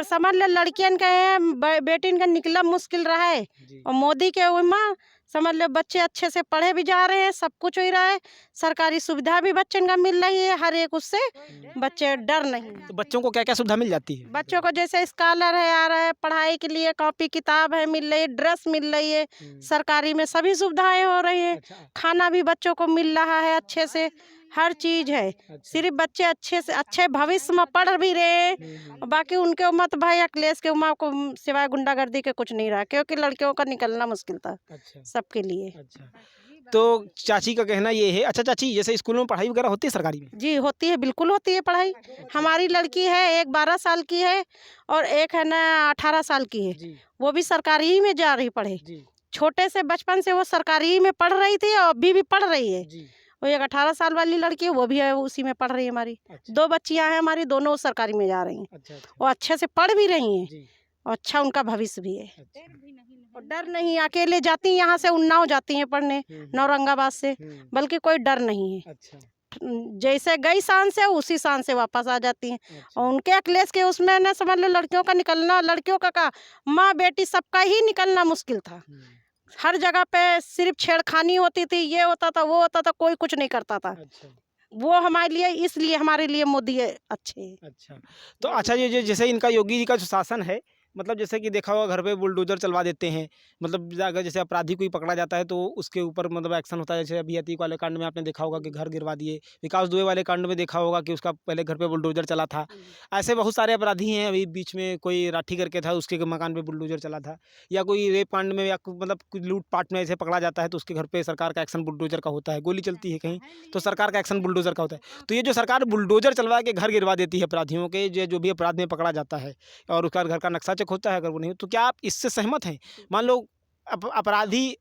समझ लो लड़कियन के बेटिन का निकला मुश्किल रहा है, जी। और मोदी के उमा समझ लो बच्चे अच्छे से पढ़े भी जा रहे हैं, सब कुछ हो रहा है, सरकारी सुविधा भी बच्चन का मिल रही है, हर एक उससे बच्चे डर नहीं। तो बच्चों को क्या क्या सुविधा मिल जाती है? बच्चों को जैसे स्कॉलर है आ रहा है, पढ़ाई के लिए कॉपी किताब है मिल रही है, ड्रेस मिल रही है, सरकारी में सभी सुविधाएं हो रही है, खाना भी बच्चों को मिल रहा है अच्छे से, हर चीज है। सिर्फ बच्चे अच्छे से अच्छे भविष्य में पढ़ भी रहे हैं, बाकी उनके उम्र तो भाई अखिलेश के उम्र को सिवाय गुंडागर्दी के कुछ नहीं रहा, क्योंकि लड़कियों का निकलना मुश्किल था अच्छा सबके लिए। अच्छा, तो चाची का कहना ये है। अच्छा चाची, जैसे स्कूलों में पढ़ाई वगैरह होती है सरकारी में? जी होती है, बिल्कुल होती है पढ़ाई। हमारी लड़की है, एक 12 साल की है और एक है ना 18 साल की है, जी वो भी सरकारी ही में जा रही पढ़े। जी छोटे से बचपन से वो सरकारी ही में पढ़ रही थी और अभी भी पढ़ रही है। जी। वो एक 18 साल वाली लड़की है, वो भी है उसी में पढ़ रही है हमारी। अच्छा 2 बच्चियां हैं हमारी, दोनों सरकारी में जा रही हैं, अच्छा अच्छा, वो अच्छे से पढ़ भी रही हैं जी और अच्छा उनका भविष्य भी है। अच्छा, और डर नहीं, अकेले जाती हैं यहाँ से, उन्नाव जाती हैं पढ़ने औरंगाबाद से, बल्कि कोई डर नहीं है। अच्छा जैसे गई शान से उसी शान से वापस आ जाती हैं। अच्छा, और उनके अखिलेश के उसमें ना समझ लो लड़कियों का निकलना, लड़कियों का माँ बेटी सबका ही निकलना मुश्किल था। हर जगह पे सिर्फ छेड़खानी होती थी, ये होता था वो होता था, कोई कुछ नहीं करता था। अच्छा वो हमारे लिए, इसलिए हमारे लिए मोदी अच्छे हैं। अच्छा। तो अच्छा, ये जैसे इनका योगी जी का जो शासन है, मतलब जैसे कि देखा होगा घर पे बुलडोजर चलवा देते हैं, मतलब अगर जैसे अपराधी कोई पकड़ा जाता है तो उसके ऊपर मतलब एक्शन होता है। जैसे अभी अतीक वाले कांड में आपने देखा होगा कि घर गिरवा दिए, विकास दुबे वाले कांड में देखा होगा कि उसका पहले घर पे बुलडोजर चला था। ऐसे बहुत सारे अपराधी हैं, अभी बीच में कोई राठी करके था, उसके मकान पे बुलडोजर चला था, या कोई रेप कांड में या मतलब कोई लूटपाट में ऐसे पकड़ा जाता है तो उसके घर पे सरकार का एक्शन बुलडोजर का होता है। गोली चलती है कहीं तो सरकार का एक्शन बुलडोजर का होता है। तो ये जो सरकार बुलडोजर चलवा के घर गिरवा देती है अपराधियों के, जो भी अपराध में पकड़ा जाता है, और उसका घर का नक्शा चेक होता है, अगर वो नहीं तो क्या आप इससे सहमत हैं? मान लो अपराधी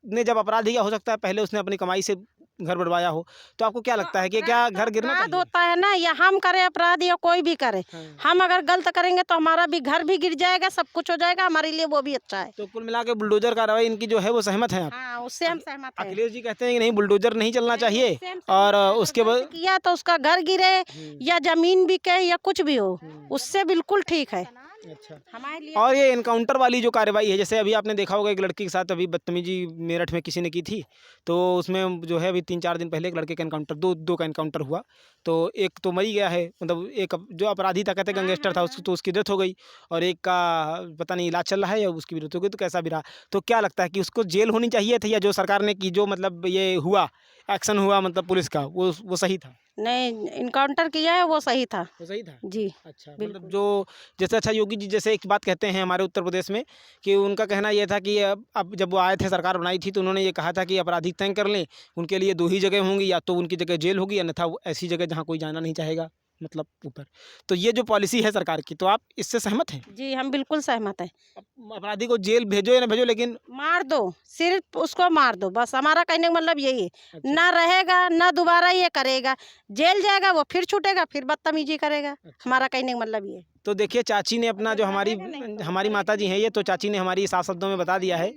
ने जब अपराध किया, हो सकता है पहले उसने अपनी कमाई से घर बनवाया हो, तो आपको क्या लगता है कि क्या घर गिरना अपराध चाहिए? होता है ना, या हम करें अपराध या कोई भी करे, हाँ। हम अगर गलत करेंगे तो हमारा भी घर भी गिर जाएगा, सब कुछ हो जाएगा, हमारे लिए वो भी अच्छा है। तो कुल मिला के बुलडोजर कार्रवाई इनकी जो है वो सहमत हैं आप? हाँ, उससे हम सहमत हैं। अखिलेश जी कहते हैं कि नहीं, बुलडोजर नहीं चलना चाहिए, उससे हम सहमत और हैं। अगर उसके बाद गलत किया तो उसका घर गिरे या जमीन बिके या कुछ भी हो, उससे बिल्कुल ठीक है अच्छा। हमारे लिए। और ये इनकाउंटर वाली जो कार्रवाई है, जैसे अभी आपने देखा होगा एक लड़की के साथ अभी बदतमीजी मेरठ में किसी ने की थी, तो उसमें जो है अभी 3-4 दिन पहले एक लड़के का इनकाउंटर, दो का इनकाउंटर हुआ, तो एक तो मर ही गया है, मतलब एक जो अपराधी था, कहते गैंगस्टर था, उसको तो उसकी डेथ हो गई, और एक का पता नहीं इलाज चल रहा है या उसकी भी डेथ हो गई। तो कैसा भी रहा, तो क्या लगता है कि उसको जेल होनी चाहिए थी, या जो सरकार ने की, जो मतलब ये हुआ एक्शन हुआ मतलब पुलिस का, वो सही था? नहीं, इनकाउंटर किया है वो सही था वो सही था। जी। अच्छा, बिल्कुल। मतलब जो जैसे अच्छा योगी जी जैसे एक बात कहते हैं हमारे उत्तर प्रदेश में, कि उनका कहना ये था कि अब जब वो आए थे, सरकार बनाई थी, तो उन्होंने ये कहा था कि अपराधी तय कर लें, उनके लिए 2 ही जगह होंगी, या तो उनकी जगह जेल होगी, अन्यथा वो ऐसी जगह जहाँ कोई जाना नहीं चाहेगा, मतलब ऊपर। तो ये जो पॉलिसी है सरकार की, तो आप इससे सहमत हैं? जी, हम बिल्कुल सहमत हैं। अपराधी को जेल भेजो या ना भेजो, लेकिन मार दो, सिर्फ उसको मार दो, बस हमारा कहने का मतलब यही है। अच्छा। ना रहेगा ना दोबारा ये करेगा, जेल जाएगा, वो फिर छूटेगा, फिर बदतमीजी करेगा। अच्छा। हमारा कहने का मतलब ये है। तो देखिए, चाची ने अपना जो हमारी हमारी माता जी हैं, ये तो चाची ने हमारी साफ शब्दों में बता दिया है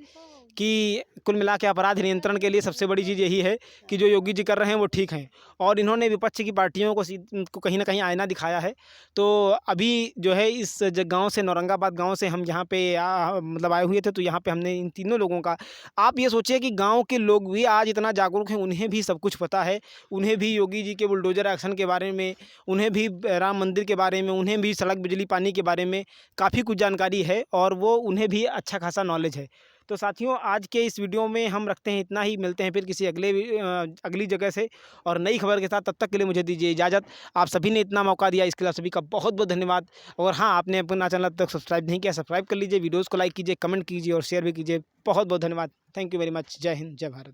कि कुल मिला के अपराध नियंत्रण के लिए सबसे बड़ी चीज़ यही है कि जो योगी जी कर रहे हैं वो ठीक हैं, और इन्होंने विपक्ष की पार्टियों को कहीं ना कहीं आईना दिखाया है। तो अभी जो है इस गांव से, औरंगाबाद गांव से हम यहाँ पे मतलब आए हुए थे, तो यहाँ पे हमने इन तीनों लोगों का, आप ये सोचिए कि गांव के लोग भी आज इतना जागरूक हैं, उन्हें भी सब कुछ पता है, उन्हें भी योगी जी के बुलडोजर एक्शन के बारे में, उन्हें भी राम मंदिर के बारे में, उन्हें भी सड़क बिजली पानी के बारे में काफ़ी कुछ जानकारी है, और वो उन्हें भी अच्छा खासा नॉलेज है। तो साथियों, आज के इस वीडियो में हम रखते हैं इतना ही, मिलते हैं फिर किसी अगली जगह से और नई खबर के साथ। तब तक के लिए मुझे दीजिए इजाज़त। आप सभी ने इतना मौका दिया, इसके लिए आप सभी का बहुत बहुत धन्यवाद। और हाँ, आपने अपना चैनल अब तक सब्सक्राइब नहीं किया, सब्सक्राइब कर लीजिए, वीडियोज़ को लाइक कीजिए, कमेंट कीजिए और शेयर भी कीजिए। बहुत बहुत धन्यवाद। Thank you very much. जय हिंद, जय भारत।